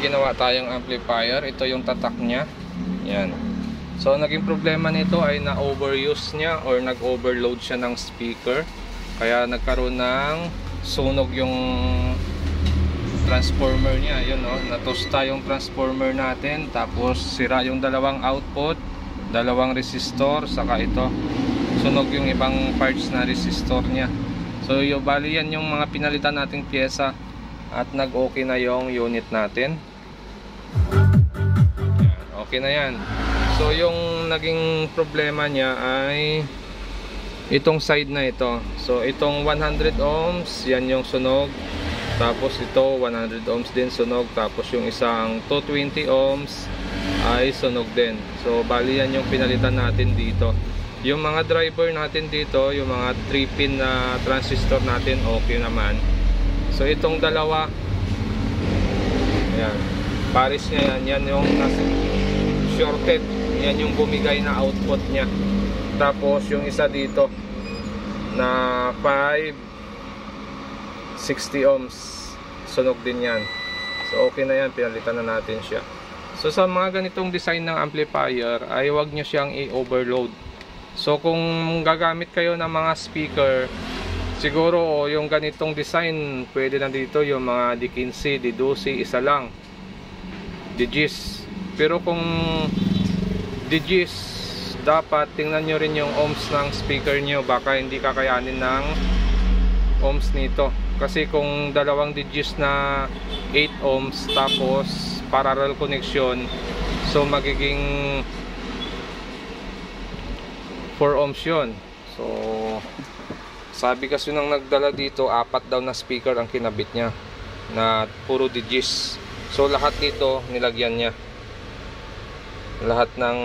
ginawa tayong amplifier. Ito yung tatak niya. Yan. So naging problema nito ay na-overuse niya or nag-overload siya ng speaker. Kaya nagkaroon ng sunog yung transformer niya. Yun, no? Natusta yung transformer natin. Tapos sira yung dalawang output, dalawang resistor, saka ito. Sunog yung ibang parts na resistor niya. So bali yan yung mga pinalitan nating pyesa. At nag-okay na yung unit natin. Yan, okay na yan. So yung naging problema niya ay itong side na ito. So itong 100 ohms, yan yung sunog. Tapos ito 100 ohms din sunog. Tapos yung isang 220 ohms ay sunog din. So bali yan yung pinalitan natin dito. Yung mga driver natin dito, yung mga 3-pin na transistor natin, okay naman. So itong dalawa, yan, pares niya yan, yan yung shorted, yan yung bumigay na output niya. Tapos yung isa dito na 560 ohms, sunog din yan. So okay na yan, pinalitan na natin siya. So sa mga ganitong design ng amplifier ay huwag nyo siyang i-overload. So kung gagamit kayo ng mga speaker, siguro yung ganitong design, pwede na dito yung mga D15, D12, isa lang, DGs. Pero kung DGs, dapat tingnan nyo rin yung ohms ng speaker nyo. Baka hindi kakayanin ng ohms nito. Kasi kung dalawang DGs na 8 ohms tapos parallel connection, so magiging 4 ohms yun. So sabi kasi nang nagdala dito, 4 daw na speaker ang kinabit niya na puro DGs. So lahat dito nilagyan niya. Lahat ng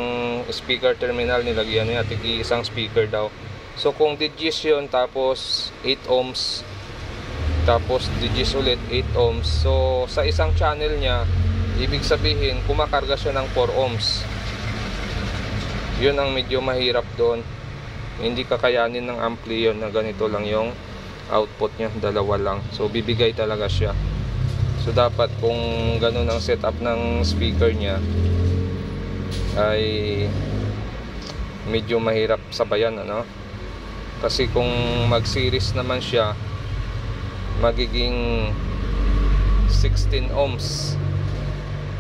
speaker terminal nilagyan niya, tigi isang speaker daw. So kung DGs yun, tapos 8 ohms, tapos DGs ulit 8 ohms, so sa isang channel niya, ibig sabihin kumakarga siya ng 4 ohms. Yun ang medyo mahirap doon. Hindi kakayanin ng ampli yun na ganito lang yung output niya, dalawa lang. So bibigay talaga siya. So dapat kung ganun ang setup ng speaker niya ay medyo mahirap sabayan, ano? Kasi kung mag series naman siya, magiging 16 ohms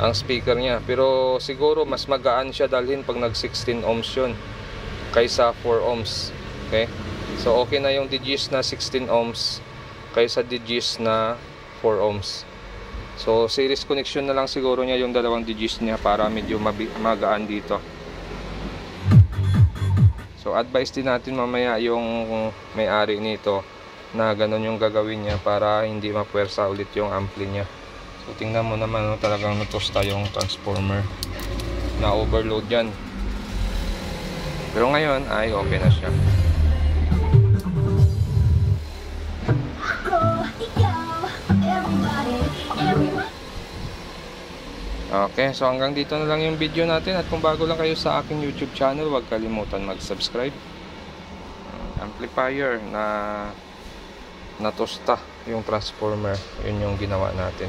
ang speaker niya. Pero siguro mas magaan siya dalhin pag nag 16 ohms yun kaysa 4 ohms. Okay? So okay na yung DGs na 16 ohms kaysa DGs na 4 ohms. So series connection na lang siguro niya yung dalawang DGs niya para medyo magaan dito. So advice din natin mamaya yung may-ari nito na ganun yung gagawin niya para hindi mapuwersa ulit yung ampli niya. So tingnan mo naman, no, talagang natusta yung transformer. Na overload yan. Pero ngayon ay okay na siya. Okay, so hanggang dito na lang yung video natin. At kung bago lang kayo sa aking YouTube channel, huwag kalimutan mag-subscribe. Amplifier na natusta yung transformer, yun yung ginawa natin.